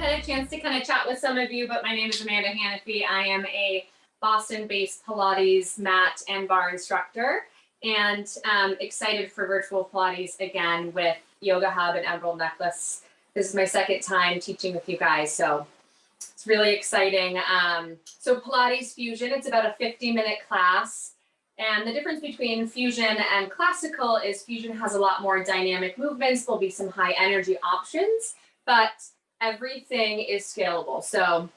had a chance to kind of chat with some of you, but my name is Amanda Hanofee. I am a Boston-based Pilates mat and bar instructor, and excited for virtual Pilates again with Yoga Hub and Emerald Necklace. This is my second time teaching with you guys, so it's really exciting. So Pilates Fusion, it's about a 50-minute class. And the difference between fusion and classical is fusion has a lot more dynamic movements. There'll be some high energy options, but everything is scalable. So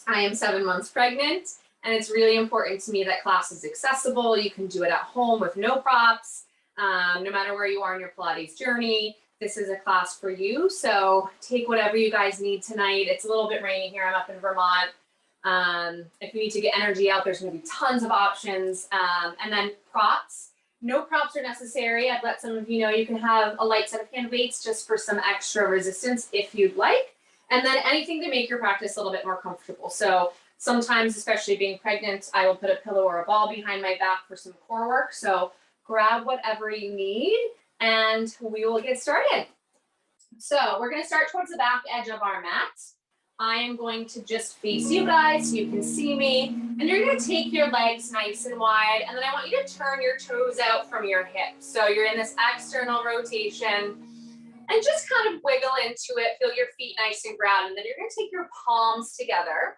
I am 7 months pregnant, and it's really important to me that class is accessible. You can do it at home with no props, no matter where you are in your Pilates journey. This is a class for you. So take whatever you guys need tonight. It's a little bit rainy here. I'm up in Vermont. If you need to get energy out, there's going to be tons of options. And then props. No props are necessary. I've let some of you know you can have a light set of hand weights just for some extra resistance if you'd like. And then anything to make your practice a little bit more comfortable. So sometimes, especially being pregnant, I will put a pillow or a ball behind my back for some core work. So grab whatever you need and we will get started. So we're going to start towards the back edge of our mat. I am going to just face you guys so you can see me, and you're going to take your legs nice and wide, and then I want you to turn your toes out from your hips. So you're in this external rotation, and just kind of wiggle into it. Feel your feet nice and grounded, and then you're going to take your palms together,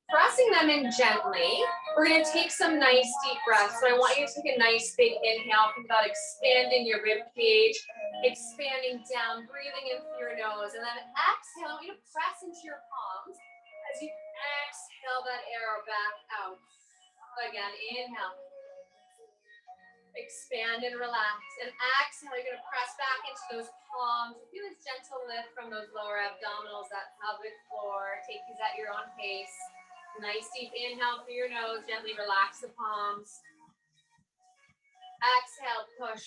pressing them in gently. We're going to take some nice deep breaths. So I want you to take a nice big inhale. Think about expanding your rib cage, expanding down, breathing in through your nose, and then exhale. I want you to press into your palms as you exhale that air back out. Again, inhale. Expand and relax. And exhale, you're going to press back into those palms. Feel this gentle lift from those lower abdominals, that pelvic floor. Take these at your own pace. Nice deep inhale through your nose. Gently relax the palms. Exhale, push.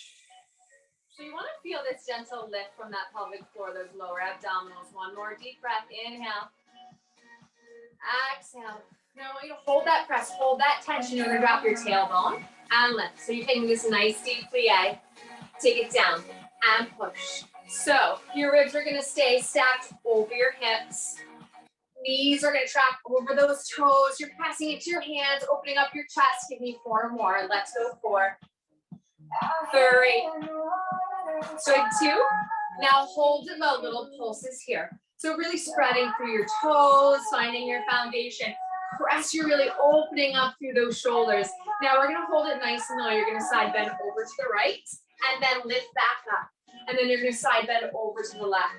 So you want to feel this gentle lift from that pelvic floor, those lower abdominals. One more deep breath. Inhale. Exhale. Now I want you to hold that press, hold that tension. You're going to drop your tailbone and lift. So you're taking this nice deep plie. Take it down and push. So your ribs are going to stay stacked over your hips. Knees are going to track over those toes. You're pressing into your hands, opening up your chest. Give me 4 more. Let's go 4, 3. So 2. Now hold the little pulses here. So really spreading through your toes, finding your foundation. Press, you're really opening up through those shoulders. Now we're going to hold it nice and low. You're going to side bend over to the right and then lift back up. And then you're going to side bend over to the left.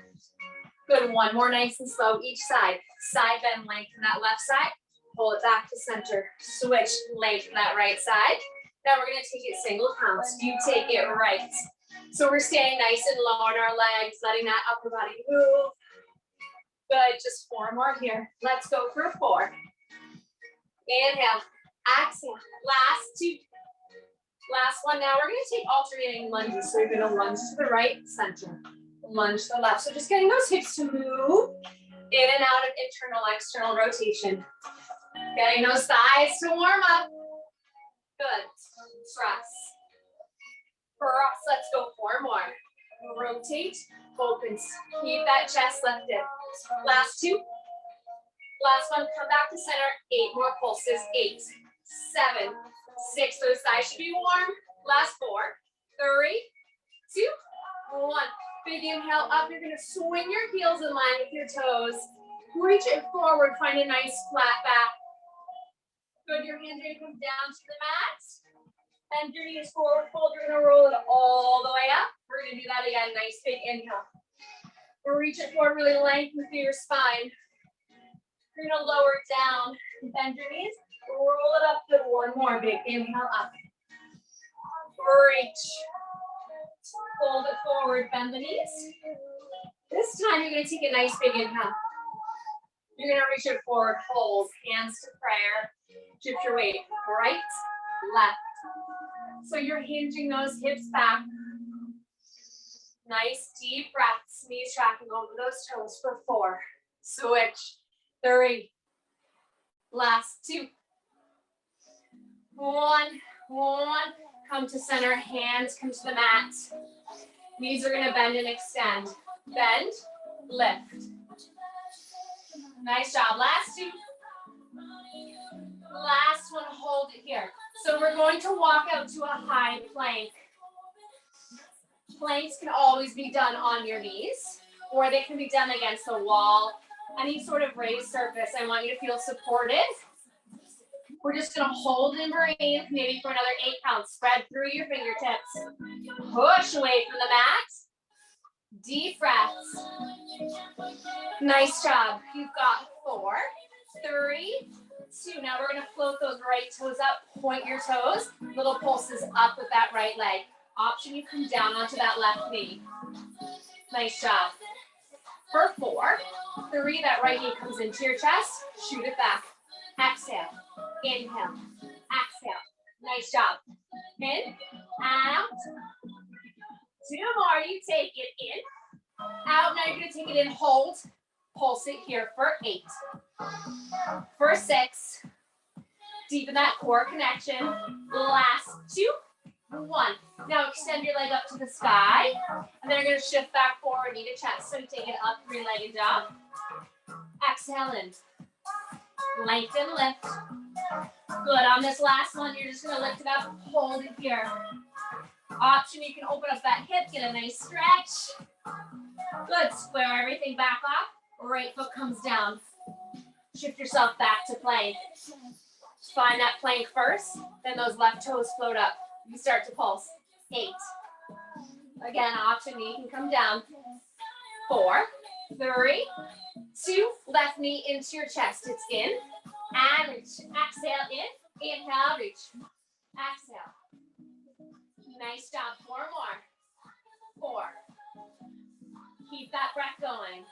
Good. 1 more nice and slow each side. Side bend, lengthen that left side. Pull it back to center. Switch, lengthen that right side. Now we're going to take it single counts. You take it right. So we're staying nice and low on our legs, letting that upper body move. Good. Just 4 more here. Let's go for 4. Inhale. Exhale. Last 2. Last one. Now we're going to take alternating lunges. So you're going to lunge to the right, center. Lunge to the left. So just getting those hips to move in and out of internal, external rotation. Getting those thighs to warm up. Good. Press. Press. Let's go 4 more. Rotate. Opens. Keep that chest lifted. Last 2. Last one. Come back to center. 8 more pulses. 8, 7, 6. Those thighs should be warm. Last 4, 3, 2, 1. Big inhale up. You're going to swing your heels in line with your toes. Reach it forward. Find a nice flat back. Good. Your hands are going to come down to the mat. Bend your knees forward. Fold. You're going to roll it all the way up. We're going to do that again. Nice big inhale. Reach it forward. Really lengthen through your spine. You're going to lower it down. Bend your knees. Roll it up. Good. 1 more. Big inhale up. Reach. Fold it forward, bend the knees. This time you're going to take a nice big inhale. You're going to reach it forward, hold, hands to prayer. Shift your weight, right, left. So you're hinging those hips back. Nice deep breaths, knees tracking over those toes for 4. Switch, 3. Last 2. 1. Come to center, hands come to the mat. Knees are going to bend and extend. Bend, lift. Nice job. Last two. Last one, hold it here. So we're going to walk out to a high plank. Planks can always be done on your knees, or they can be done against the wall. Any sort of raised surface, I want you to feel supported. We're just gonna hold and breathe, maybe for another 8 counts. Spread through your fingertips. Push away from the mat. Deep breaths. Nice job. You've got 4, 3, 2. Now we're gonna float those right toes up. Point your toes. Little pulses up with that right leg. Option, you come down onto that left knee. Nice job. For 4, 3, that right knee comes into your chest. Shoot it back. Exhale. Inhale. Exhale. Nice job. In. Out. 2 more. You take it in. Out. Now you're going to take it in. Hold. Pulse it here for 8. For 6. Deepen that core connection. Last 2. 1. Now extend your leg up to the sky. And then you're going to shift back forward, knee to chest. So you take it up, 3-legged dog. Exhale in. Lengthen, lift. Good. On this last one, you're just going to lift it up. Hold it here. Option, you can open up that hip, get a nice stretch. Good. Square everything back off. Right foot comes down. Shift yourself back to plank. Find that plank first, then those left toes float up. You start to pulse. 8. Again, option, knee can come down. 4, 3, 2. Left knee into your chest. It's in and reach. Exhale in. Inhale, reach. Exhale. Nice job. 4 more. 4. Keep that breath going.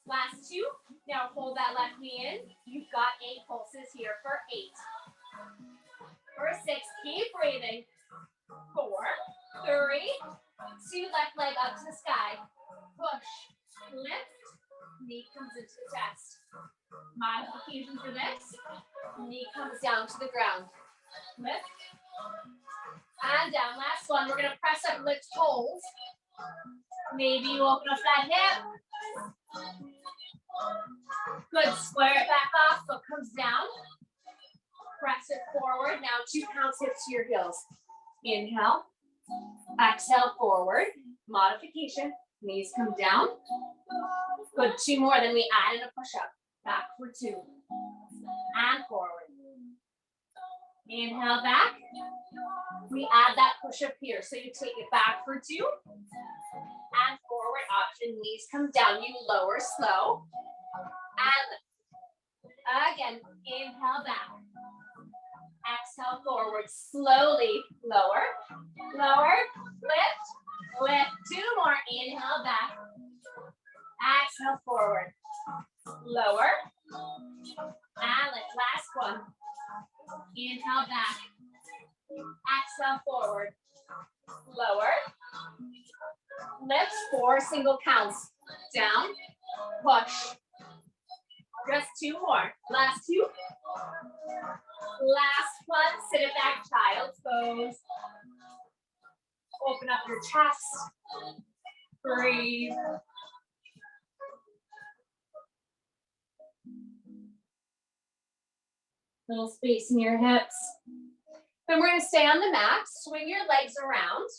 Last 2. Now hold that left knee in. You've got 8 pulses here for 8. For 6, keep breathing. 4, 3, 2, left leg up to the sky. Push, lift, knee comes into the chest. Modification for this, knee comes down to the ground. Lift, and down. Last one, we're gonna press up, lift, hold. Maybe you open up that hip. Good, square it back off, foot comes down. Press it forward. Now 2 counts, hips to your heels. Inhale. Exhale, forward. Modification. Knees come down. Good, 2 more. Then we add in a push-up. Back for 2. And forward. Inhale, back. We add that push-up here. So you take it back for 2. And forward option. Knees come down. You lower slow. And again, inhale, back. Exhale, forward, slowly, lower, lower, lift, lift, 2 more, inhale, back, exhale, forward, lower, and lift, last one, inhale, back, exhale, forward, lower, lift, 4 single counts, down, push, just 2 more, last 2, last one, sit it back, child's pose. Open up your chest. Breathe. Little space in your hips. Then we're going to stay on the mat. Swing your legs around.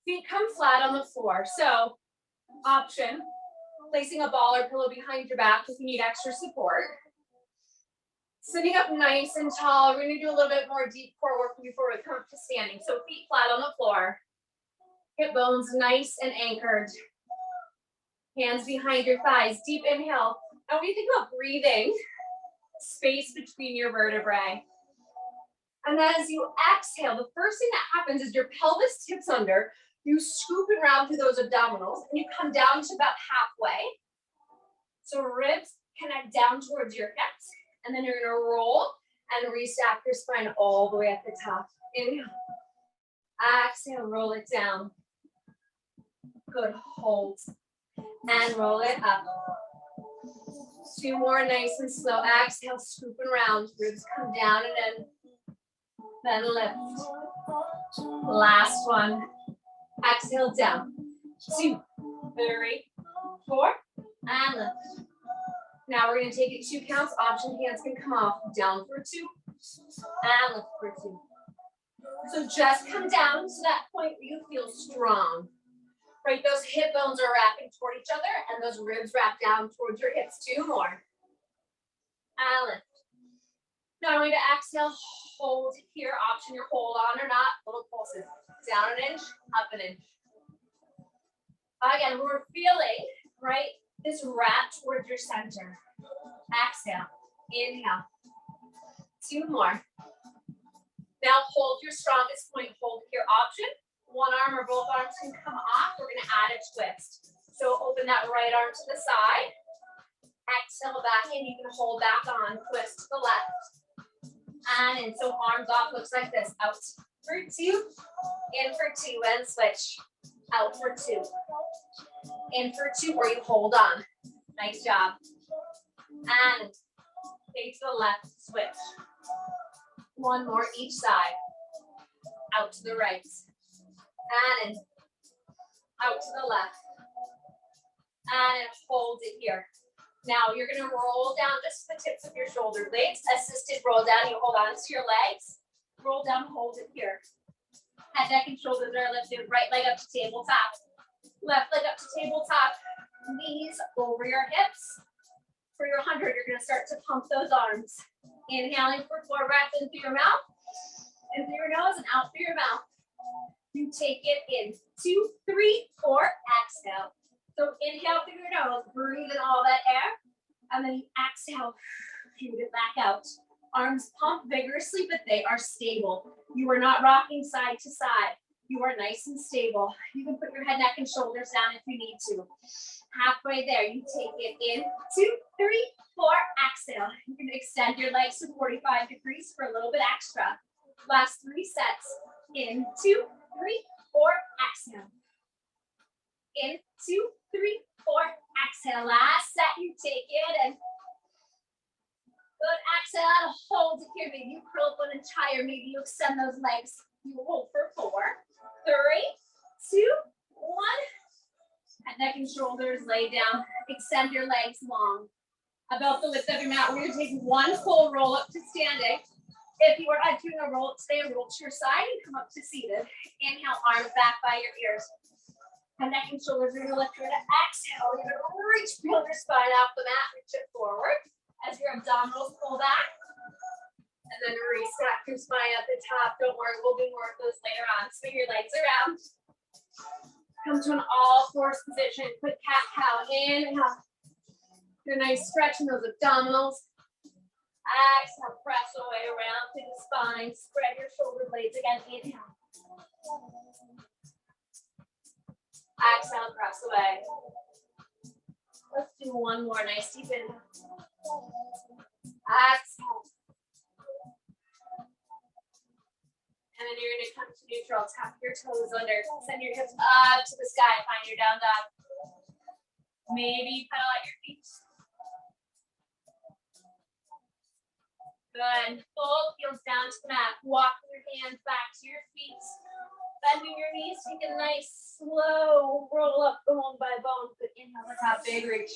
Feet come flat on the floor. So, option, placing a ball or pillow behind your back if you need extra support. Sitting up nice and tall. We're going to do a little bit more deep core work before we come up to standing. So feet flat on the floor. Hip bones nice and anchored. Hands behind your thighs. Deep inhale. And when you think about breathing, space between your vertebrae. And then as you exhale, the first thing that happens is your pelvis tips under. You scoop it around through those abdominals. And you come down to about halfway. So ribs connect down towards your hips. And then you're going to roll and restack your spine all the way at the top. Inhale. Exhale, roll it down. Good, hold. And roll it up. 2 more, nice and slow. Exhale, scoop around. Ribs come down and in. Then lift. Last one. Exhale, down. 2, 3, 4. And lift. Now we're going to take it 2 counts. Option hands can come off. Down for 2. And lift for 2. So just come down to that point where you feel strong. Right, those hip bones are wrapping toward each other and those ribs wrap down towards your hips. 2 more. And lift. Now we're going to exhale, hold here. Option your hold on or not. Little pulses. Down an inch, up an inch. Again, we're feeling, right, this wrap towards your center. Exhale, inhale. 2 more. Now hold your strongest point. Hold here. Option. One arm or both arms can come off. We're going to add a twist. So open that right arm to the side. Exhale back in. You can hold back on. Twist to the left. And in. So arms off looks like this. Out for 2. In for 2 and switch. Out for 2. In for 2 or you hold on. Nice job. And take to the left. Switch. 1 more each side. Out to the right. And in. Out to the left. And hold it here. Now you're going to roll down just the tips of your shoulder blades. Assisted roll down. You hold on to your legs. Roll down, hold it here. Head, neck, and shoulders are lifted. Right leg up to tabletop. Left leg up to tabletop. Knees over your hips. For your 100, you're going to start to pump those arms. Inhaling for 4 breaths in through your mouth. In through your nose and out through your mouth. You take it in. 2, 3, 4. Exhale. So inhale through your nose, breathe in all that air, and then you exhale, shoot it back out. Arms pump vigorously, but they are stable. You are not rocking side to side. You are nice and stable. You can put your head, neck, and shoulders down if you need to. Halfway there, you take it in. 2, 3, 4. Exhale. You can extend your legs to 45 degrees for a little bit extra. Last 3 sets. In, 2, 3, 4. Exhale. In, 2, 3, 4. Exhale. Last set, you take it and good. Exhale. Hold it here. Maybe you curl up 1 inch higher. Maybe you extend those legs. You hold for 4, 3, 2, 1. Head, neck, and shoulders lay down. Extend your legs long. About the width of your mat. We're going to take 1 full roll up to standing. If you are not doing a roll up today, roll to your side and come up to seated. Inhale, arms back by your ears. Head, neck, and shoulders are going to lift. You're going to exhale. You're going to reach, build your spine off the mat. Reach it forward as your abdominals pull back. And then restack your spine at the top. Don't worry, we'll do more of those later on. Swing your legs around. Come to an all-fours position. Quick cat-cow. Inhale. Do a nice stretch in those abdominals. Exhale, press away around through the spine. Spread your shoulder blades again. Inhale. Exhale, press away. Let's do 1 more. Nice deep inhale. Exhale. And then you're going to come to neutral. Tap your toes under. Send your hips up to the sky. Find your down dog. Maybe pedal out your feet. Good. Full heels down to the mat. Walk your hands back to your feet. Bending your knees. Take a nice slow roll up bone by bone. Good. Inhale the top. Big reach.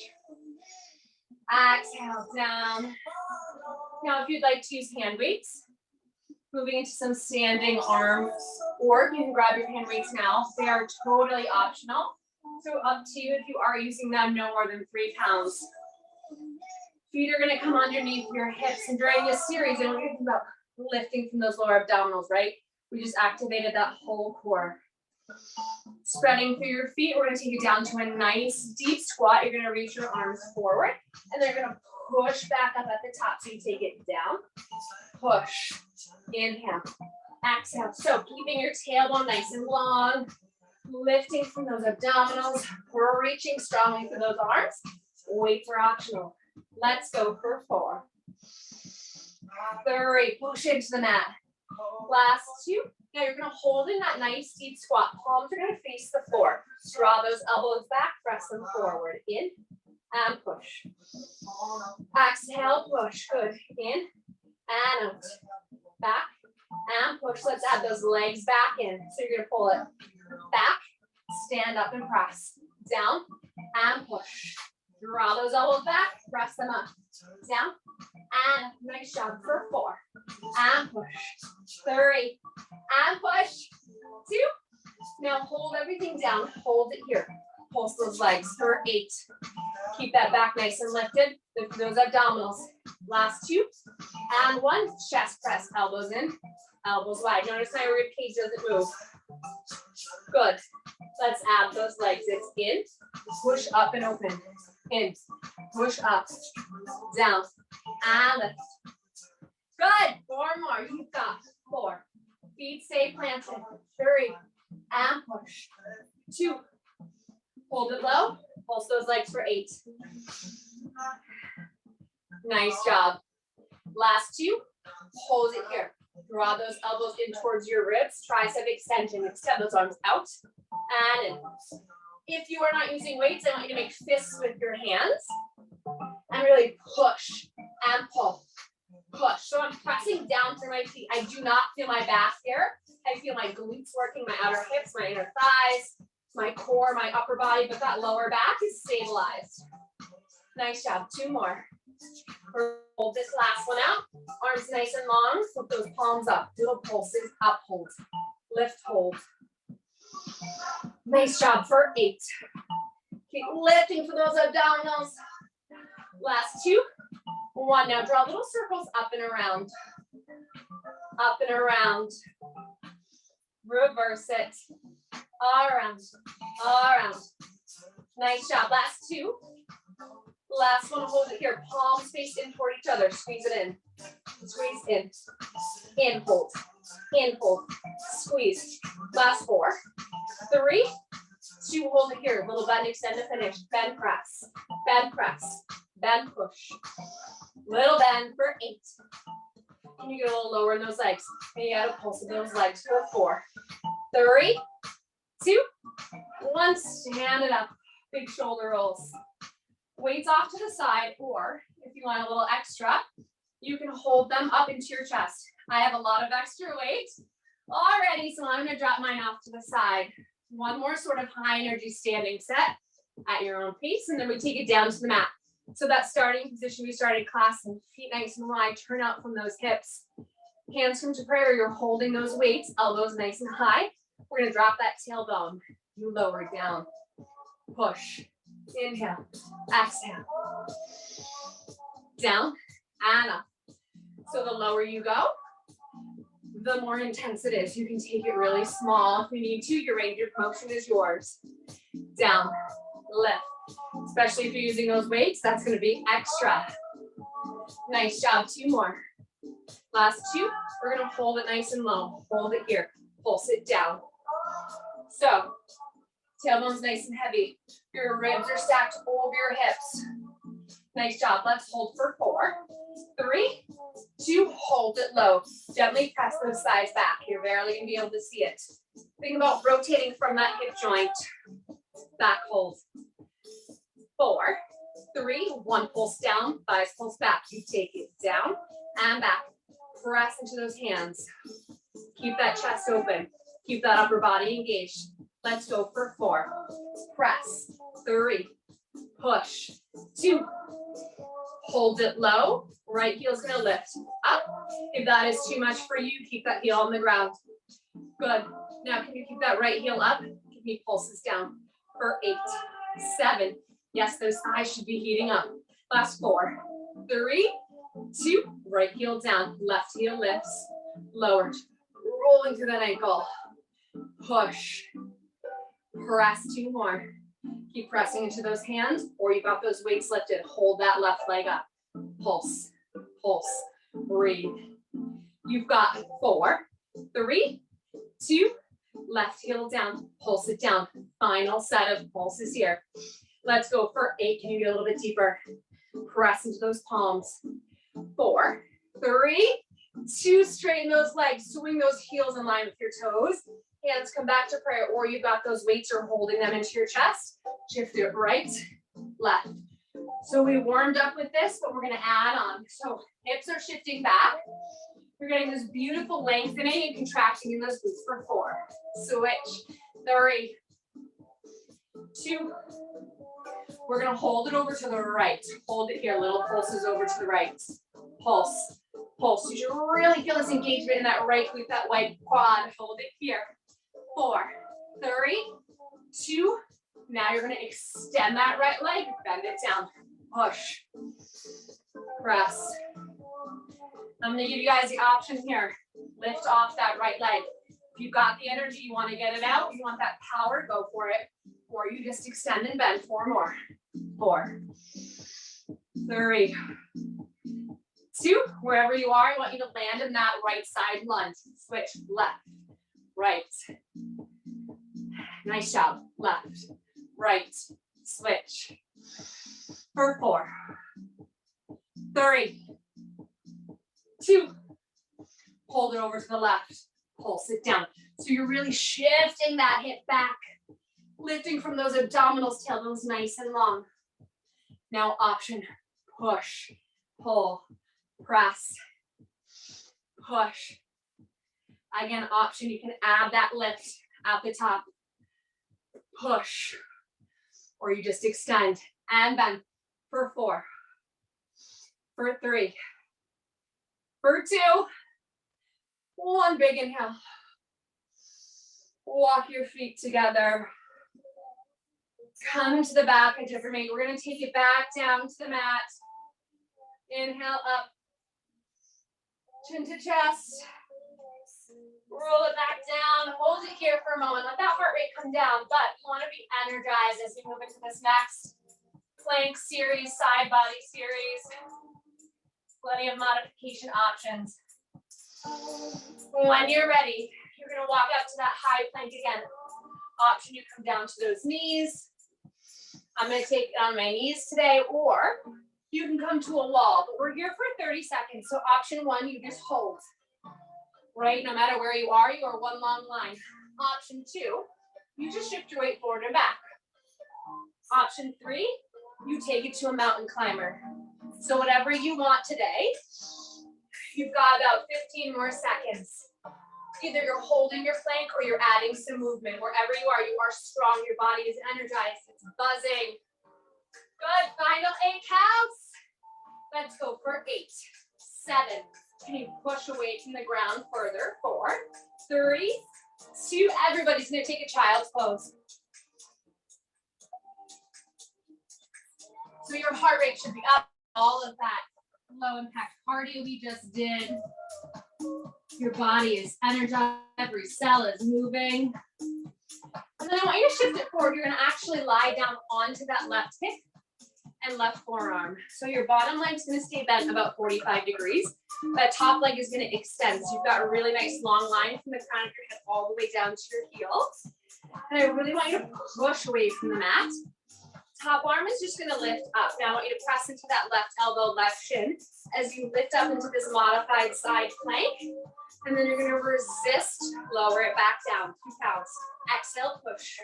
Exhale down. Now if you'd like to use hand weights, moving into some standing arms, or you can grab your hand weights now. They are totally optional. So up to you if you are using them, no more than 3 pounds. Feet are going to come underneath your hips. And during this series, I don't think about lifting from those lower abdominals, right? We just activated that whole core. Spreading through your feet, we're going to take it down to a nice deep squat. You're going to reach your arms forward, and they're going to push back up at the top. So you take it down, push, inhale, exhale. So keeping your tailbone nice and long, lifting from those abdominals. We're reaching strongly for those arms. Weights are optional. Let's go for 4, 3, push into the mat. Last 2. Now you're going to hold in that nice deep squat. Palms are going to face the floor. Draw those elbows back, press them forward. In and push. Exhale, push. Good. In and out. Back and push. Let's add those legs back in. So you're going to pull it back, stand up and press. Down and push. Draw those elbows back, press them up. Down. And nice job for 4. And push. 3. And push. 2. Now hold everything down. Hold it here. Pulse those legs for 8. Keep that back nice and lifted. Lift those abdominals. Last 2. And 1. Chest press. Elbows in. Elbows wide. Notice my rib cage doesn't move. Good. Let's add those legs. It's in. Push up and open. In. Push up. Down. And lift. Good. 4 more. You've got 4. Feet stay planted. 3. And push. 2. Hold it low. Pulse those legs for 8. Nice job. Last 2. Hold it here. Draw those elbows in towards your ribs. Tricep extension. Extend those arms out and in. If you are not using weights, I want you to make fists with your hands and really push and pull. Push. So I'm pressing down through my feet. I do not feel my back here. I feel my glutes working, my outer hips, my inner thighs, my core, my upper body, but that lower back is stabilized. Nice job. 2 more. Hold this last one out. Arms nice and long. Flip those palms up. Little pulses. Up, hold. Lift, hold. Nice job for 8. Keep lifting for those abdominals. Last 2. 1. Now draw little circles up and around. Up and around. Reverse it. Around. Around. Nice job. Last 2. Last one, hold it here. Palms face in toward each other. Squeeze it in. Squeeze in. In, hold. In, hold. Squeeze. Last 4. 3. 2, hold it here. Little bend, extend to finish. Bend, press. Bend, press. Bend, push. Little bend for 8. Can you get a little lower in those legs? And you gotta pulse those legs for 4. 3, 2, 1. Stand it up. Big shoulder rolls. Weights off to the side, or if you want a little extra, you can hold them up into your chest. I have a lot of extra weight already, so I'm gonna drop mine off to the side. 1 more sort of high energy standing set at your own pace, and then we take it down to the mat. So that starting position we started class, and feet nice and wide, turn out from those hips. Hands come to prayer, you're holding those weights, elbows nice and high. We're gonna drop that tailbone. You lower it down. Push. Inhale. Exhale. Down and up. So the lower you go, the more intense it is. You can take it really small if you need to. Your range of motion is yours. Down. Lift. Especially if you're using those weights, that's going to be extra. Nice job. 2 more. Last 2. We're going to hold it nice and low. Hold it here. Pulse it down. So, tailbone's nice and heavy. Your ribs are stacked over your hips. Nice job. Let's hold for 4. 3, 2, hold it low. Gently press those thighs back. You're barely going to be able to see it. Think about rotating from that hip joint. Back hold. 4, 3, 1, pulse down, thighs pulse back. You take it down and back. Press into those hands. Keep that chest open. Keep that upper body engaged. Let's go for 4. Press. 3. Push. 2. Hold it low. Right heel's gonna lift up. If that is too much for you, keep that heel on the ground. Good. Now can you keep that right heel up? Give me pulses down for 8, 7. Yes, those thighs should be heating up. Last 4, 3, 2. Right heel down. Left heel lifts. Lowered. Rolling through that ankle. Push. Press. 2 more. Keep pressing into those hands, or you've got those weights lifted. Hold that left leg up. Pulse. Pulse. Breathe. You've got 4, 3, 2. Left heel down. Pulse it down. Final set of pulses here. Let's go for 8. Can you get a little bit deeper? Press into those palms. 4, 3, 2. Straighten those legs. Swing those heels in line with your toes. Hands come back to prayer, or you've got those weights, you're holding them into your chest. Shift it right, left. So we warmed up with this, but we're gonna add on. So hips are shifting back. You're getting this beautiful lengthening and contracting in those glutes for 4. Switch. 3, 2, We're gonna hold it over to the right. Hold it here, little pulses over to the right. Pulse, pulse. You should really feel this engagement in that right glute, that white quad. Hold it here. 4, 3, 2. Now you're gonna extend that right leg, bend it down. Push, press. I'm gonna give you guys the option here. Lift off that right leg. If you've got the energy, you wanna get it out, you want that power, go for it. Or you just extend and bend. 4 more. 4, 3, 2. Wherever you are, I want you to land in that right side lunge. Switch left, right. Nice job. Left, right, switch. For 4, 3, 2. Hold it over to the left. Pulse it down. So you're really shifting that hip back. Lifting from those abdominals, tailbones nice and long. Now option, push, pull, press, push. Again, option, you can add that lift at the top. Push. Or you just extend and bend for 4, for 3, for 2. 1 big inhale. Walk your feet together. Come to the back edge of your mat. We're going to take it back down to the mat. Inhale up. Chin to chest. Roll it back down. Hold it here for a moment. Let that heart rate come down. But you want to be energized as we move into this next plank series, side body series. Plenty of modification options. When you're ready, you're going to walk up to that high plank again. Option, you come down to those knees. I'm going to take it on my knees today, or you can come to a wall, but we're here for 30 seconds. So option 1, you just hold, right? No matter where you are 1 long line. Option 2, you just shift your weight forward and back. Option 3, you take it to a mountain climber. So whatever you want today, you've got about 15 more seconds. Either you're holding your plank or you're adding some movement. Wherever you are strong, your body is energized, it's buzzing. Good, final 8 counts. Let's go for 8, 7. Can you push away from the ground further? 4, 3, 2. Everybody's gonna take a child's pose. So your heart rate should be up. All of that low impact cardio we just did. Your body is energized, every cell is moving. And then I want you to shift it forward. You're gonna actually lie down onto that left hip and left forearm. So your bottom leg is gonna stay bent about 45 degrees. That top leg is gonna extend. So you've got a really nice long line from the crown of your head all the way down to your heels. And I really want you to push away from the mat. Top arm is just gonna lift up. Now I want you to press into that left elbow, left shin as you lift up into this modified side plank. And then you're gonna resist, lower it back down, 2 counts. Exhale, push.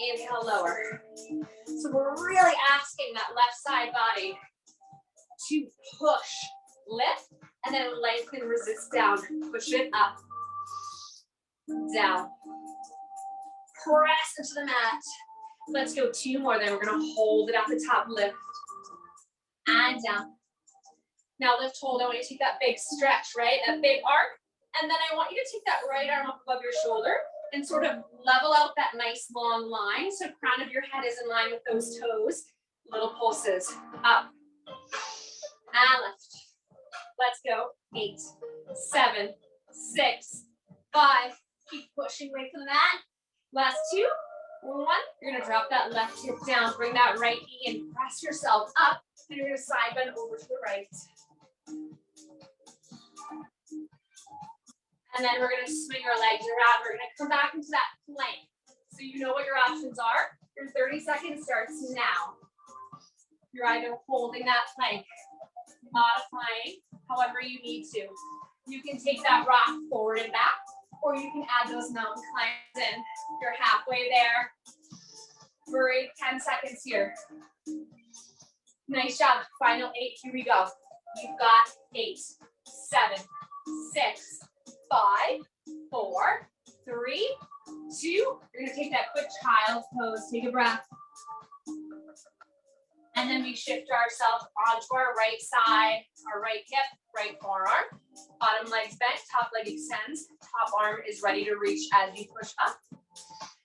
Inhale, lower. So we're really asking that left side body to push, lift, and then lengthen, resist down. Push it up, down. Press into the mat. Let's go 2 more, then we're gonna hold it at the top, lift, and down. Now lift, hold, I want you to take that big stretch, right? That big arc. And then I want you to take that right arm up above your shoulder and sort of level out that nice long line. So crown of your head is in line with those toes. Little pulses, up, and lift. Let's go, 8, 7, 6, 5. Keep pushing away from that. Last 2. 1, you're gonna drop that left hip down, bring that right knee and press yourself up, and you're gonna side bend over to the right. And then we're gonna swing our legs around. We're gonna come back into that plank. So you know what your options are. Your 30 seconds starts now. You're either holding that plank, modifying however you need to. You can take that rock forward and back, or you can add those mountain climbs in. You're halfway there. We're 10 seconds here. Nice job. Final 8. Here we go. You've got 8, 7, 6, 5, 4, 3, 2. You're going to take that quick child's pose. Take a breath. And then we shift ourselves onto our right side, our right hip, right forearm. Bottom leg's bent, top leg extends. Top arm is ready to reach as you push up.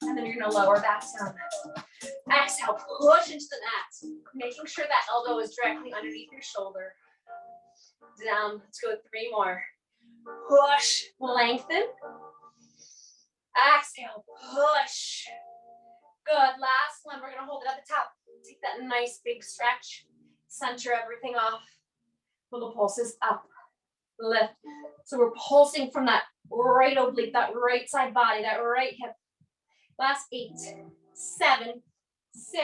And then you're gonna lower back down. Exhale, push into the mat. Making sure that elbow is directly underneath your shoulder. Down, let's go 3 more. Push, lengthen. Exhale, push. Good, last one, we're gonna hold it at the top. Take that nice big stretch. Center everything off. Pull the pulses up, lift. So we're pulsing from that right oblique, that right side body, that right hip. Last 8, 7, 6,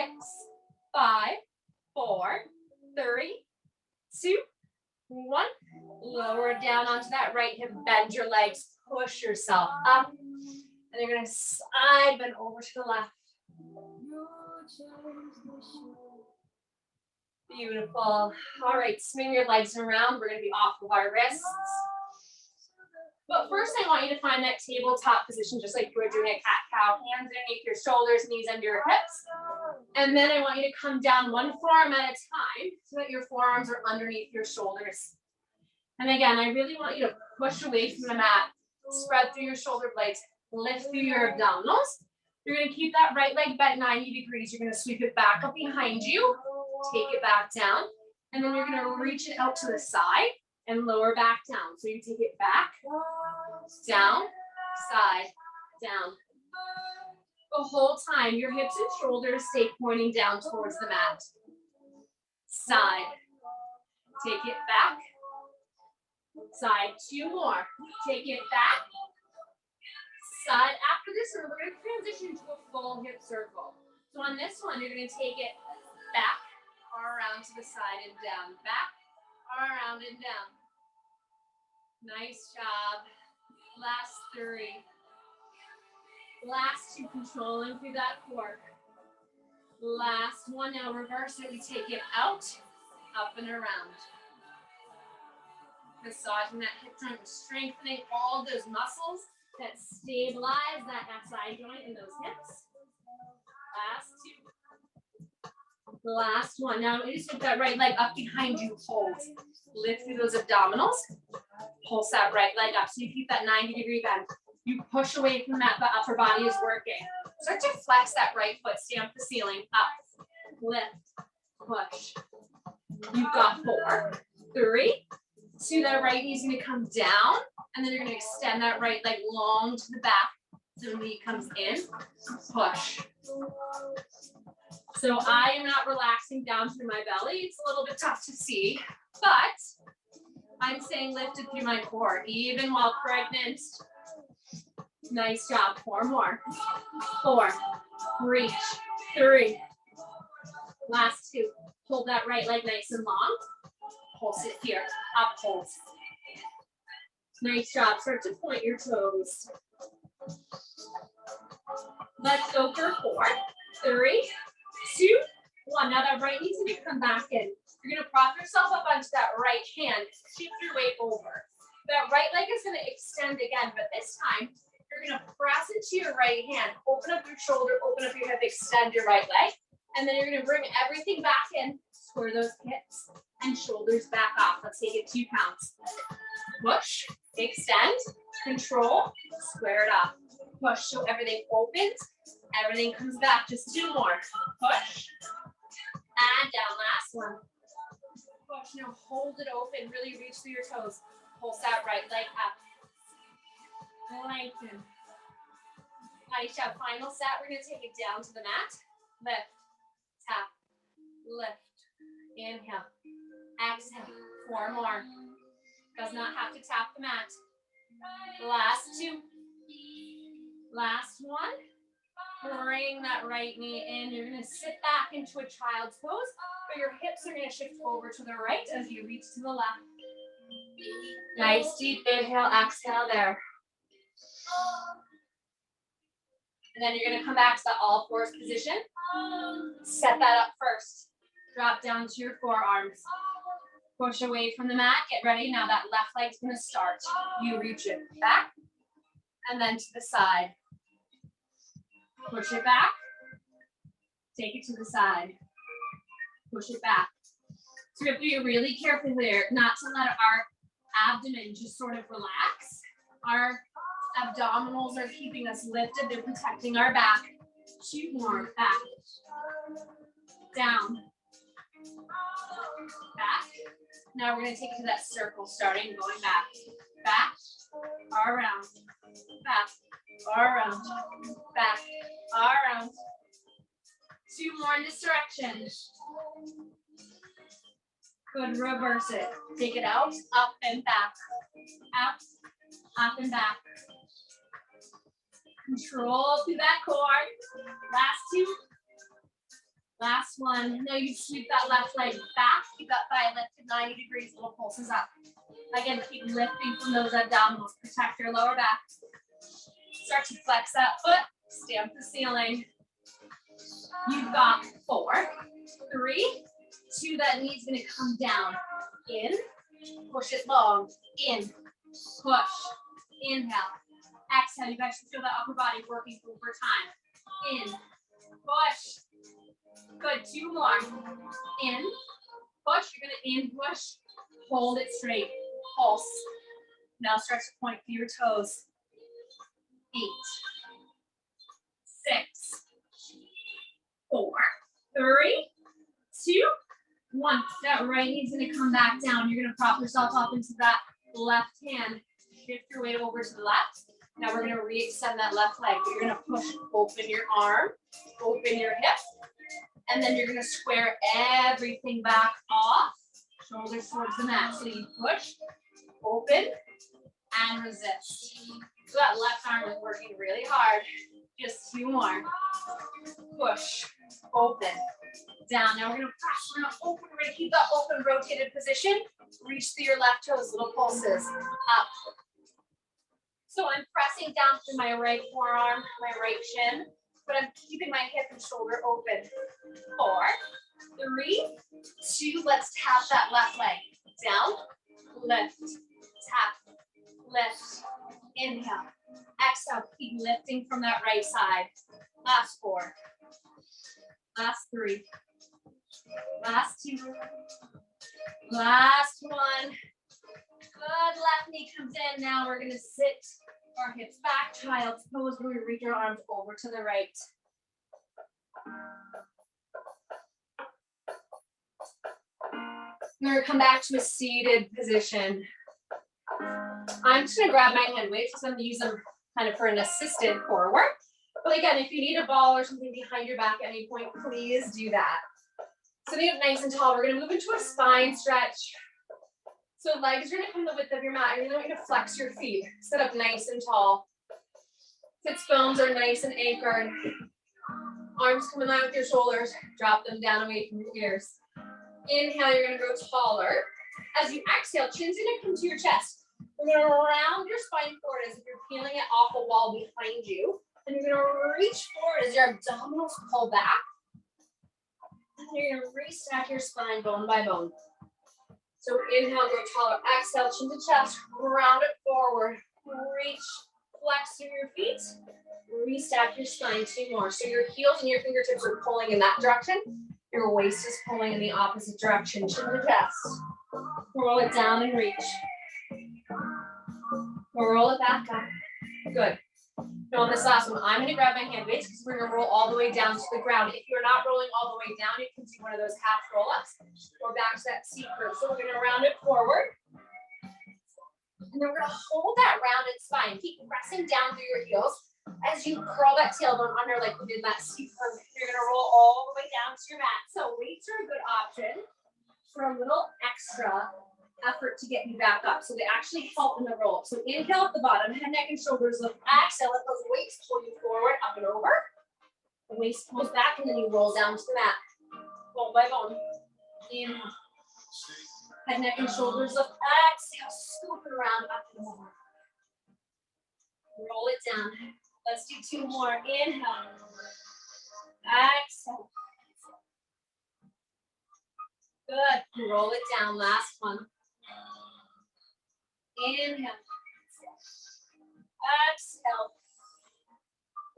5, 4, 3, 2, 1. Lower it down onto that right hip. Bend your legs. Push yourself up. And you're going to side bend over to the left. Beautiful. All right, swing your legs around. We're going to be off of our wrists. But first, I want you to find that tabletop position, just like you were doing a cat-cow. Hands underneath your shoulders, knees under your hips. And then I want you to come down one forearm at a time so that your forearms are underneath your shoulders. And again, I really want you to push away from the mat. Spread through your shoulder blades. Lift through your abdominals. You're going to keep that right leg bent 90 degrees. You're going to sweep it back up behind you. Take it back down. And then you're going to reach it out to the side and lower back down. So you take it back, down, side, down. The whole time, your hips and shoulders stay pointing down towards the mat. Side. Take it back. Side. 2 more. Take it back. Side. After this one, we're going to transition to a full hip circle. So on this one, you're going to take it back, or around to the side and down. Back, or around and down. Nice job. Last 3. Last 2, controlling through that core. Last one, now reverse it. We take it out, up and around. Massaging that hip joint, strengthening all those muscles that stabilize that SI joint in those hips. Last 2. Last one. Now you just put that right leg up behind you. Hold. Lift through those abdominals. Pulse that right leg up. So you keep that 90-degree bend. You push away from that, the upper body is working. Start to flex that right foot. Stamp the ceiling. Up. Lift. Push. You've got 4, 3, 2. That right knee's going to come down. And then you're going to extend that right leg long to the back. So the knee comes in. Push. So I am not relaxing down through my belly. It's a little bit tough to see, but I'm staying lifted through my core, even while pregnant. Nice job. 4 more. 4. Reach. 3. Last 2. Hold that right leg nice and long. Pulse it here. Up pulse. Nice job. Start to point your toes. Let's go for 4, 3, 2, 1. Now that right knee's going to come back in. You're going to prop yourself up onto that right hand. Shift your weight over. That right leg is going to extend again, but this time you're going to press into your right hand. Open up your shoulder, open up your hip, extend your right leg. And then you're going to bring everything back in. Square those hips and shoulders back off. Let's take it 2 counts. Push, extend, control, square it off. Push so everything opens, everything comes back. Just 2 more. Push, and down. Last one. Push, now hold it open. Really reach through your toes. Pulse that right leg up. Lengthen. Nice job. Final set. We're going to take it down to the mat. Lift, tap, lift. Inhale. Exhale. 4 more. Does not have to tap the mat. Last 2. Last one. Bring that right knee in. You're going to sit back into a child's pose, but your hips are going to shift over to the right as you reach to the left. Nice deep inhale, exhale there. And then you're going to come back to the all fours position. Set that up first. Drop down to your forearms. Push away from the mat. Get ready. Now that left leg's going to start. You reach it back and then to the side. Push it back. Take it to the side. push it back. So we have to be really careful there not to let our abdomen just sort of relax. Our abdominals are keeping us lifted. They're protecting our back. 2 more. Back. Down. Back. Now we're going to take it to that circle, starting going back. Back. Around. Back. Around. Back. Around. 2 more in this direction. Good, reverse it. Take it out, up and back. Out, up and back. Control through that core. Last 2. Last one. Now you sweep that left leg back. Keep that thigh lifted 90 degrees, little pulses up. Again, keep lifting from those abdominals. Protect your lower back. Start to flex that foot. Stamp the ceiling. You've got 4, 3, 2, that knee's gonna come down. In, push it long. In, push, inhale. Exhale, you guys should feel that upper body working over time. In, push. Good, 2 more. In, push, you're gonna in, push. Hold it straight, pulse. Now stretch the point through your toes. 8, 6, 4, 3, 2, 1. That right knee's gonna come back down. You're gonna prop yourself up into that left hand. Shift your weight over to the left. Now we're gonna re-extend that left leg. You're gonna push, open your arm, open your hip, and then you're gonna square everything back off. Shoulders towards the mat. So you push, open, and resist. So that left arm is working really hard. Just 2 more. Push, open, down. Now we're gonna press, we're gonna open, we're gonna keep that open, rotated position. Reach through your left toes, little pulses, up. So I'm pressing down through my right forearm, my right shin, but I'm keeping my hip and shoulder open. 4, 3, 2, let's tap that left leg. Down, lift, tap, lift, inhale. Exhale, keep lifting from that right side. Last 4. Last 3. Last 2. Last 1. Good, left knee comes in. Now we're gonna sit our hips back, child's pose, where we reach our arms over to the right. We're gonna come back to a seated position. I'm just gonna grab my hand weights because I'm gonna use them kind of for an assisted core work. But again, if you need a ball or something behind your back at any point, please do that. Sitting up nice and tall, we're gonna move into a spine stretch. So legs are gonna come the width of your mat. You're gonna flex your feet. Sit up nice and tall. Sits bones are nice and anchored. Arms come in line with your shoulders. Drop them down away from your ears. Inhale, you're gonna grow taller. As you exhale, chin's gonna come to your chest. You're gonna round your spine forward as if you're peeling it off the wall behind you. And you're gonna reach forward as your abdominals pull back. And then you're gonna restack your spine bone by bone. So inhale, grow taller. Exhale, chin to chest. Round it forward. Reach, flex through your feet. Restack your spine. 2 more. So your heels and your fingertips are pulling in that direction. Your waist is pulling in the opposite direction. Chin to chest. Roll it down and reach. Roll it back up. Good. Now on this last one, I'm gonna grab my hand weights because we're gonna roll all the way down to the ground. If you're not rolling all the way down, you can do one of those half roll-ups or back to that seat curve. So we're gonna round it forward. And then we're gonna hold that rounded spine. Keep pressing down through your heels. As you curl that tailbone under like we did in that seat curve, you're gonna roll all the way down to your mat. So weights are a good option for a little extra effort to get you back up. So they actually help in the roll up. So inhale at the bottom, head, neck, and shoulders lift. Exhale, let those weights pull you forward, up and over. The waist pulls back, and then you roll down to the mat. Bone by bone. Inhale. Head, neck, and shoulders lift. Exhale, scoop it around, up and over. Roll it down. Let's do 2 more. Inhale. Exhale. Good. Roll it down. Last one. Inhale. Exhale.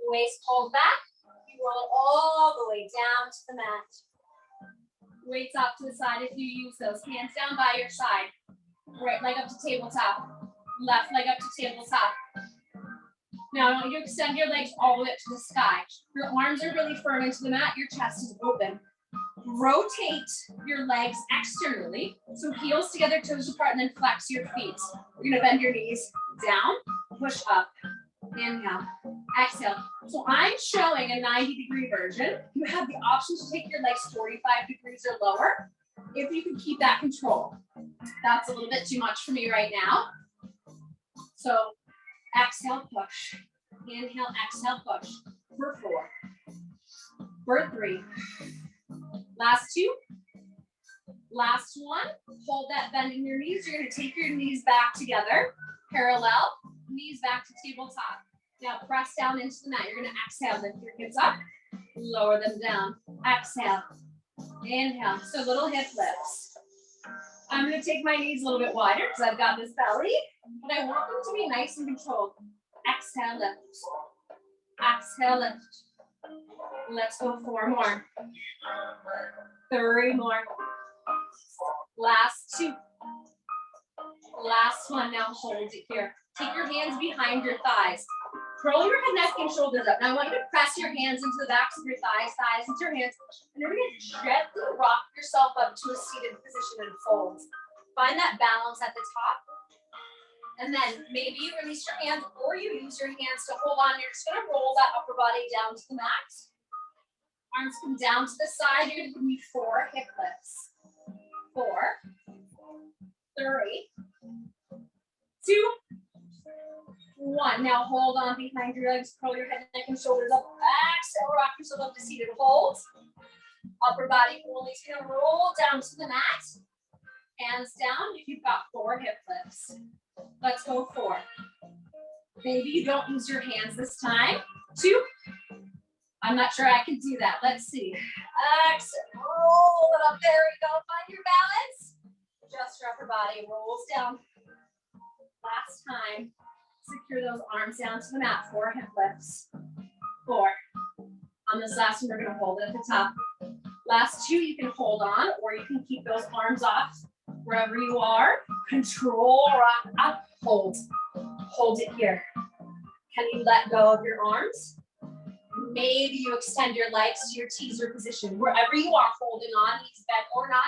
Waist pulled back. You roll it all the way down to the mat. Weights off to the side if you use those. Hands down by your side. Right leg up to tabletop. Left leg up to tabletop. Now I want you to extend your legs all the way up to the sky. Your arms are really firm into the mat. Your chest is open. Rotate your legs externally. So heels together, toes apart, and then flex your feet. You're gonna bend your knees down, push up, inhale, exhale. So I'm showing a 90-degree version. You have the option to take your legs 45 degrees or lower. If you can keep that control. That's a little bit too much for me right now. So exhale, push. Inhale, exhale, push. For 4. For 3. Last 2. Last 1. Hold that bend in your knees. You're going to take your knees back together. Parallel. Knees back to tabletop. Now press down into the mat. You're going to exhale. Lift your hips up. Lower them down. Exhale. Inhale. So little hip lifts. I'm going to take my knees a little bit wider because I've got this belly. But I want them to be nice and controlled. Exhale, lift. Exhale, lift. Let's go 4 more. 3 more. Last 2. Last 1. Now hold it here. Take your hands behind your thighs. Curl your head, neck, and shoulders up. Now I want you to press your hands into the backs of your thighs, thighs into your hands. And you're going to gently rock yourself up to a seated position and fold. Find that balance at the top. And then maybe you release your hands or you use your hands to hold on. You're just going to roll that upper body down to the mat. Arms come down to the side. You're going to give me 4 hip lifts. 4, 3, 2, 1. Now hold on behind your legs. Curl your head, neck, and shoulders up. Exhale, rock yourself up to seated hold. Upper body only is going to roll down to the mat. Hands down if you've got 4 hip lifts. Let's go 4. Maybe you don't use your hands this time. 2. I'm not sure I can do that. Let's see. Exhale. Roll it up. There we go. Find your balance. Just your upper body rolls down. Last time. Secure those arms down to the mat. 4 hip lifts. 4. On this last one, we're going to hold it at the top. Last 2, you can hold on, or you can keep those arms off wherever you are. Control, rock up, hold. Hold it here. Can you let go of your arms? Maybe you extend your legs to your teaser position. Wherever you are holding on, knees bent or not,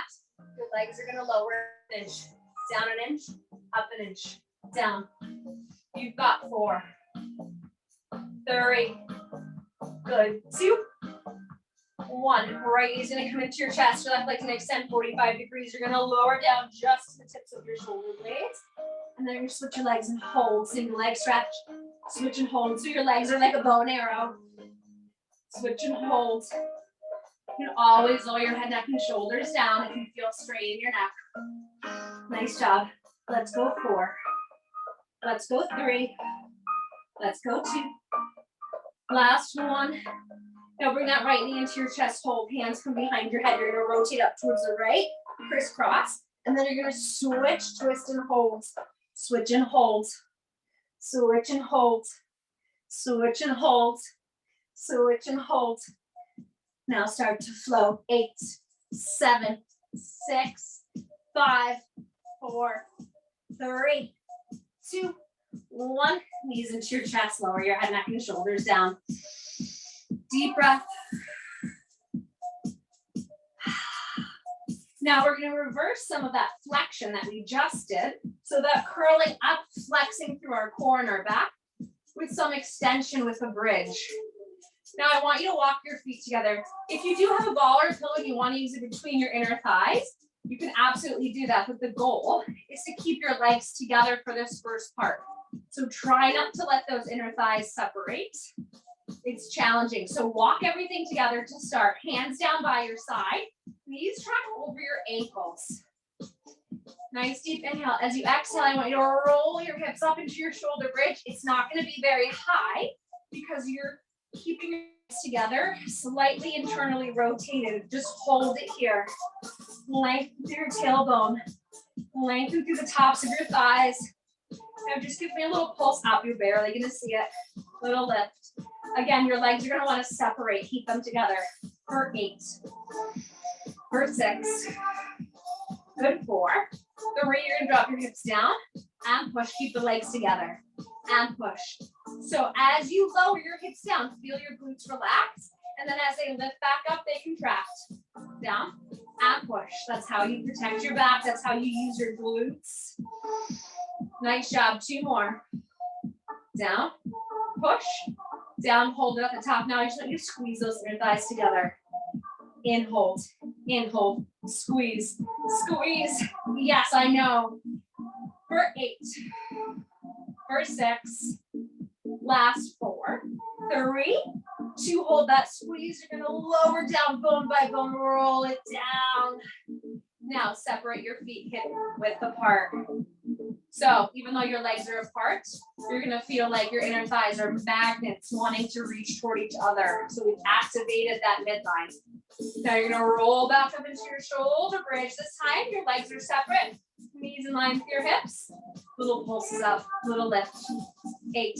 your legs are going to lower an inch. Down an inch, up an inch, down. You've got 4, 3, good, 2, 1. Right knee's gonna come into your chest. Your left leg's gonna extend 45 degrees. You're gonna lower down just to the tips of your shoulder blades. And then you're gonna switch your legs and hold. Single leg stretch. Switch and hold. So your legs are like a bow and arrow. Switch and hold. You can always lower your head, neck, and shoulders down if you feel straight in your neck. Nice job. Let's go 4. Let's go 3. Let's go 2. Last 1. Now bring that right knee into your chest, hold, hands come behind your head. You're gonna rotate up towards the right, crisscross, and then you're gonna switch, twist, and hold. Switch and hold. Switch and hold. Switch and hold. Switch and hold. Now start to flow. 8, 7, 6, 5, 4, 3, 2, 1. Knees into your chest, lower your head, neck, and shoulders down. Deep breath. Now we're going to reverse some of that flexion that we just did. So that curling up, flexing through our core and our back with some extension with a bridge. Now I want you to walk your feet together. If you do have a ball or a pillow, you want to use it between your inner thighs, you can absolutely do that. But the goal is to keep your legs together for this first part. So try not to let those inner thighs separate. It's challenging. So walk everything together to start. Hands down by your side. Knees track over your ankles. Nice deep inhale. As you exhale, I want you to roll your hips up into your shoulder bridge. It's not going to be very high because you're keeping your hips together, slightly internally rotated. Just hold it here. Lengthen through your tailbone. Lengthen through the tops of your thighs. Now just give me a little pulse up. You're barely going to see it. Little lift. Again, your legs are going to want to separate. Keep them together for 8, For 6. Good. 4. 3, you're gonna drop your hips down and push. Keep the legs together and push. So as you lower your hips down, feel your glutes relax. And then as they lift back up, they contract. Down and push. That's how you protect your back. That's how you use your glutes. Nice job. 2 more. Down, push, down, hold it at the top. Now I just want you to squeeze those inner thighs together. In, hold, squeeze, squeeze. Yes, I know. For 8, for 6, last 4, 3, 2, hold that squeeze. You're gonna lower down bone by bone, roll it down. Now separate your feet hip width apart. So even though your legs are apart, you're gonna feel like your inner thighs are magnets wanting to reach toward each other. So we've activated that midline. Now you're gonna roll back up into your shoulder bridge. This time your legs are separate, knees in line with your hips. Little pulses up, little lift. 8.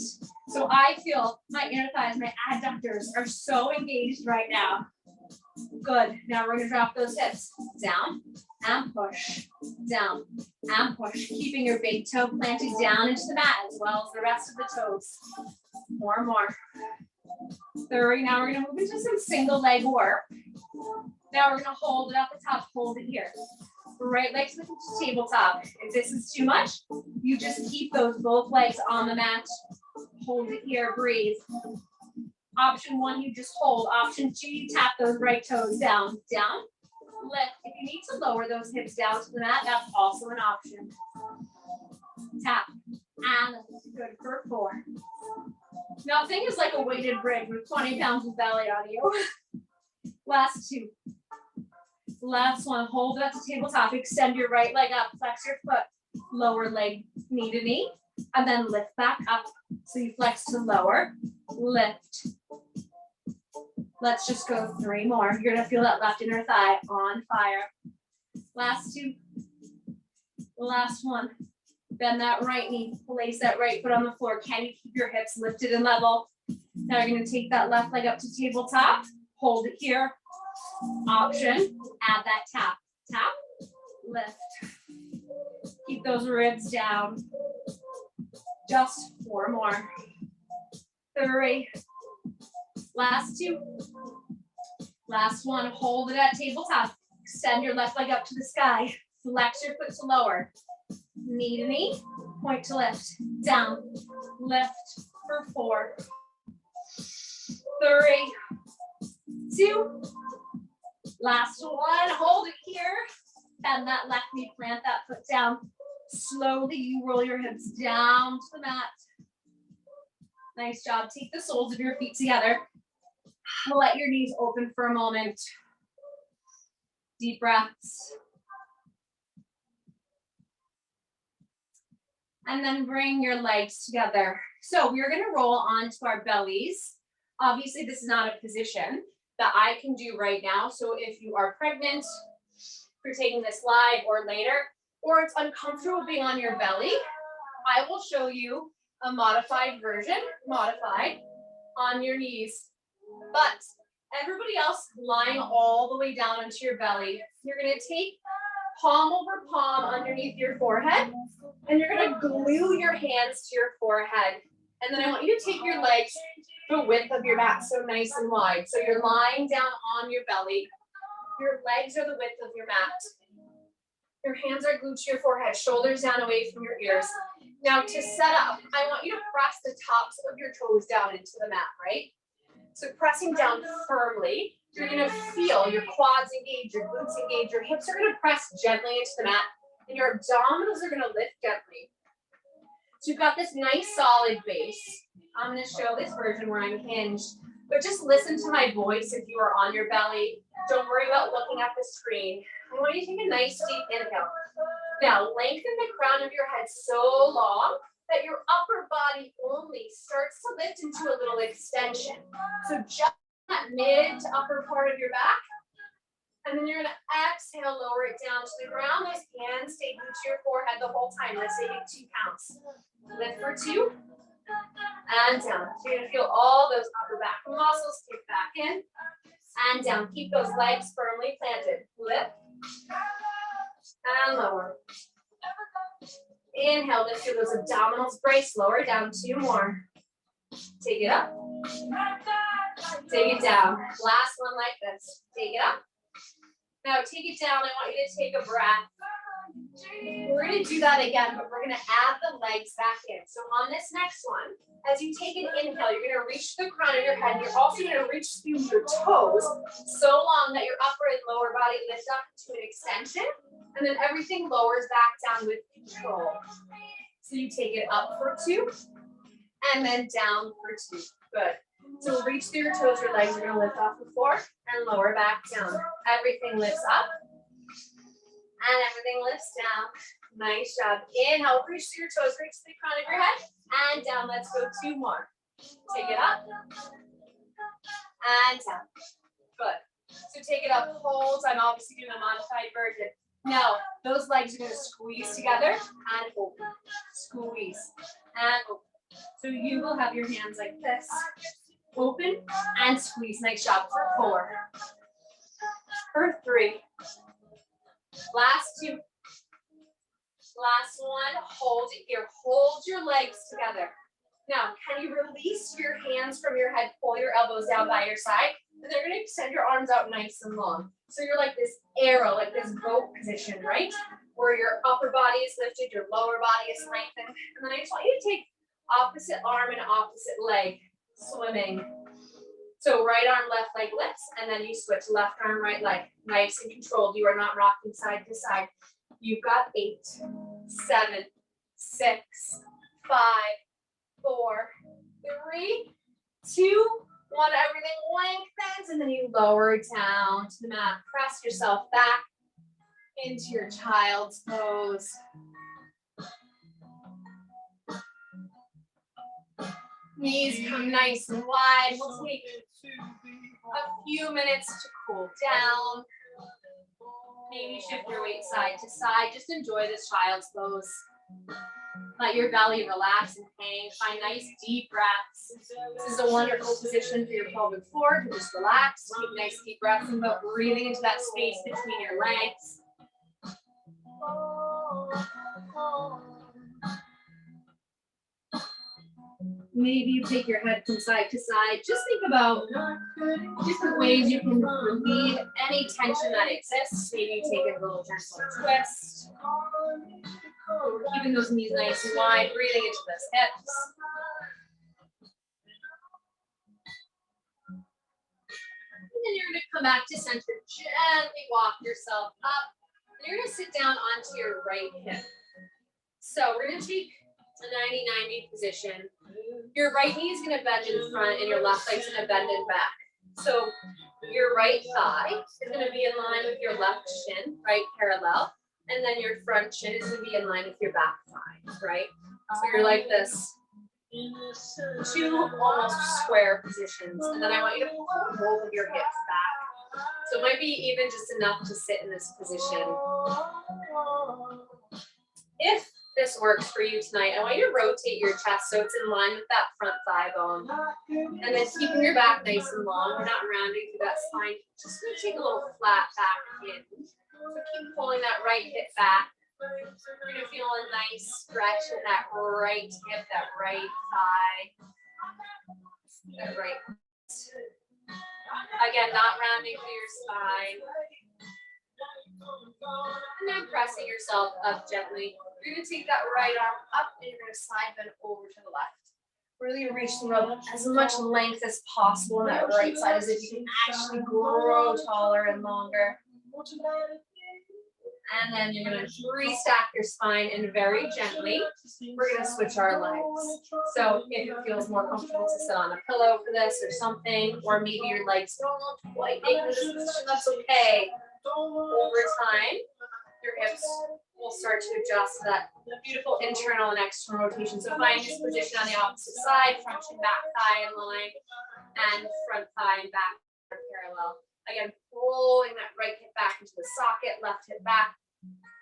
So I feel my inner thighs, my adductors are so engaged right now. Good. Now we're gonna drop those hips down and push, down and push, keeping your big toe planted down into the mat as well as the rest of the toes. More. 3. Now we're gonna move into some single leg work. Now we're gonna hold it at the top, hold it here. Right leg to the tabletop. If this is too much, you just keep those both legs on the mat. Hold it here, breathe. Option 1, you just hold. Option 2, you tap those right toes down, down, lift. If you need to lower those hips down to the mat, that's also an option. Tap and good for 4. Nothing is like a weighted bridge with 20 pounds of belly on you. Last 2. Last 1, hold it at the tabletop. Extend your right leg up, flex your foot, lower leg knee to knee, and then lift back up. So you flex to lower, lift. Let's just go 3 more. You're gonna feel that left inner thigh on fire. Last 2. Last 1. Bend that right knee, place that right foot on the floor. Can you keep your hips lifted and level? Now you're gonna take that left leg up to tabletop, hold it here. Option, add that tap, tap, lift. Keep those ribs down. Just 4 more. 3. Last 2. Last 1, hold it at tabletop. Extend your left leg up to the sky. Flex your foot to lower. Knee to knee, point to lift. Down, lift for 4. 3, 2. Last 1, hold it here. Bend that left knee, plant that foot down. Slowly you roll your hips down to the mat. Nice job. Take the soles of your feet together. Let your knees open for a moment. Deep breaths. And then bring your legs together. So we're gonna roll onto our bellies. Obviously, this is not a position that I can do right now. So if you are pregnant, if you're taking this live or later, or it's uncomfortable being on your belly, I will show you a modified version, modified on your knees. But everybody else lying all the way down into your belly, you're gonna take palm over palm underneath your forehead, and you're gonna glue your hands to your forehead. And then I want you to take your legs the width of your mat, so nice and wide. So you're lying down on your belly. Your legs are the width of your mat. Your hands are glued to your forehead, shoulders down away from your ears. Now to set up, I want you to press the tops of your toes down into the mat, right? So pressing down firmly, you're gonna feel your quads engage, your glutes engage, your hips are gonna press gently into the mat, and your abdominals are gonna lift gently. So you've got this nice solid base. I'm gonna show this version where I'm hinged, but just listen to my voice if you are on your belly. Don't worry about looking at the screen. I want you to take a nice deep inhale. Now lengthen the crown of your head so long that your upper body only starts to lift into a little extension. So just that mid to upper part of your back. And then you're gonna exhale, lower it down to the ground. Those hands stay glued to your forehead the whole time. Let's say 2 counts. Lift for 2. And down. So you're gonna feel all those upper back muscles kick back in and down. Keep those legs firmly planted. Lift and lower. Inhale, lift through those abdominals, brace, lower down, 2 more. Take it up. Take it down. Last one like this. Take it up. Now take it down. I want you to take a breath. We're going to do that again, but we're going to add the legs back in. So on this next one, as you take an inhale, you're going to reach the crown of your head. You're also going to reach through your toes so long that your upper and lower body lift up to an extension, and then everything lowers back down with control. So you take it up for 2, and then down for 2. Good. So reach through your toes, your legs are going to lift off the floor, and lower back down. Everything lifts up. And everything lifts down. Nice job. Inhale, reach through your toes, reach the crown of your head, and down. Let's go 2 more. Take it up, and down. Good. So take it up, hold. I'm obviously doing a modified version. Now, those legs are going to squeeze together and open. Squeeze and open. So you will have your hands like this. Open and squeeze. Nice job. For 4. For 3. Last 2. Last one. Hold it here. Hold your legs together. Now, can you release your hands from your head? Pull your elbows down by your side. And they're going to extend your arms out nice and long. So you're like this arrow, like this boat position, right? Where your upper body is lifted, your lower body is lengthened. And then I just want you to take opposite arm and opposite leg, swimming. So right arm, left leg lifts, and then you switch left arm, right leg. Nice and controlled. You are not rocking side to side. You've got 8, 7, 6, 5, 4, 3, 2, 1. Everything lengthens, and then you lower down to the mat. Press yourself back into your child's pose. Knees come nice and wide. We'll take a few minutes to cool down. Maybe shift your weight side to side. Just enjoy this child's pose. Let your belly relax and hang. Find nice deep breaths. This is a wonderful position for your pelvic floor to just relax. Take nice deep breaths and about breathing into that space between your legs. Maybe you take your head from side to side. Just think about different ways you can relieve any tension that exists. Maybe you take a little gentle twist. Keeping those knees nice and wide, breathing into those hips. And then you're going to come back to center. Gently walk yourself up. And you're going to sit down onto your right hip. So we're going to take a 90-90 position. Your right knee is going to bend in front and your left leg's going to bend in back. So your right thigh is going to be in line with your left shin, right parallel. And then your front shin is going to be in line with your back thigh, right? So you're like this. 2 almost square positions. And then I want you to pull both of your hips back. So it might be even just enough to sit in this position. If this works for you tonight, I want you to rotate your chest so it's in line with that front thigh bone. And then keeping your back nice and long. We're not rounding through that spine. Just going to take a little flat back in. So keep pulling that right hip back. You're going to feel a nice stretch in that right hip, that right thigh, that right. Again, not rounding through your spine. And then pressing yourself up gently. You're going to take that right arm up and you're going to side bend over to the left. Really reach the rope as much length as possible on that right side as if you can actually grow taller and longer. And then you're going to restack your spine and very gently, we're going to switch our legs. So if it feels more comfortable to sit on a pillow for this or something, or maybe your legs don't look quite big for this position, that's okay. Over time, your hips will start to adjust to that beautiful internal and external rotation. So find this position on the opposite side, front and back thigh in line, and front thigh and back parallel. Again, pulling that right hip back into the socket, left hip back.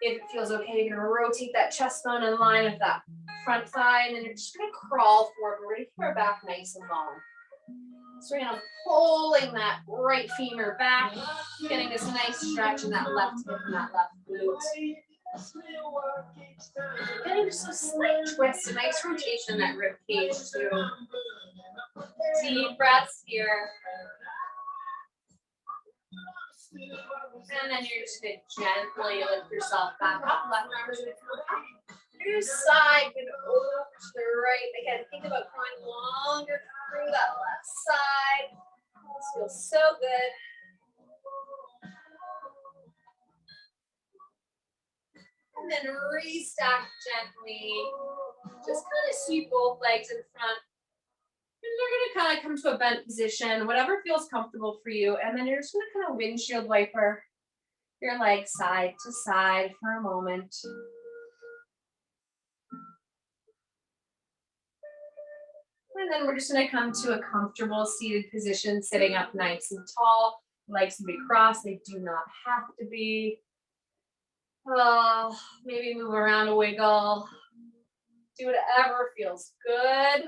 If it feels okay, you're going to rotate that chest bone in line with that front thigh, and then you're just going to crawl forward. We're going to keep our back nice and long. So we're gonna pulling that right femur back, getting this nice stretch in that left hip and that left glute. Getting just a slight twist, a nice rotation in that rib cage too. Deep breaths here. And then you're just gonna gently lift yourself back up. Left arm is gonna come back. Your side can over to the right. Again, think about going longer through that left side. This feels so good. And then restack gently. Just kind of sweep both legs in front. And they're gonna kind of come to a bent position, whatever feels comfortable for you. And then you're just gonna kind of windshield wiper your legs side to side for a moment. And then we're just gonna come to a comfortable seated position, sitting up nice and tall. Legs can be crossed, they do not have to be. Oh, maybe move around a wiggle. Do whatever feels good.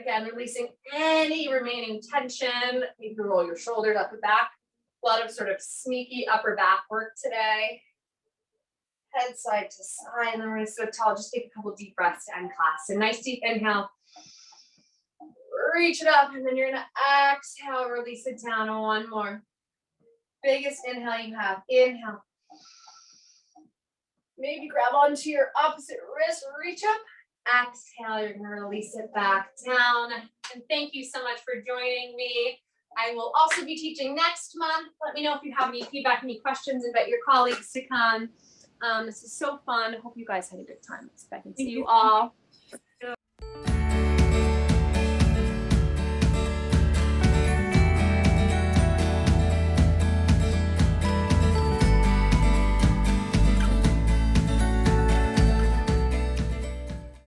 Again, releasing any remaining tension. You can roll your shoulders up and back. A lot of sort of sneaky upper back work today. Head side to side, and then we're gonna sit tall. Just take a couple deep breaths to end class. So nice deep inhale. Reach it up, and then you're gonna exhale, release it down. And one more. Biggest inhale you have. Inhale. Maybe grab onto your opposite wrist, reach up. Exhale, you're gonna release it back down. And thank you so much for joining me. I will also be teaching next month. Let me know if you have any feedback, any questions, invite your colleagues to come. This is so fun. I hope you guys had a good time. I can see you all.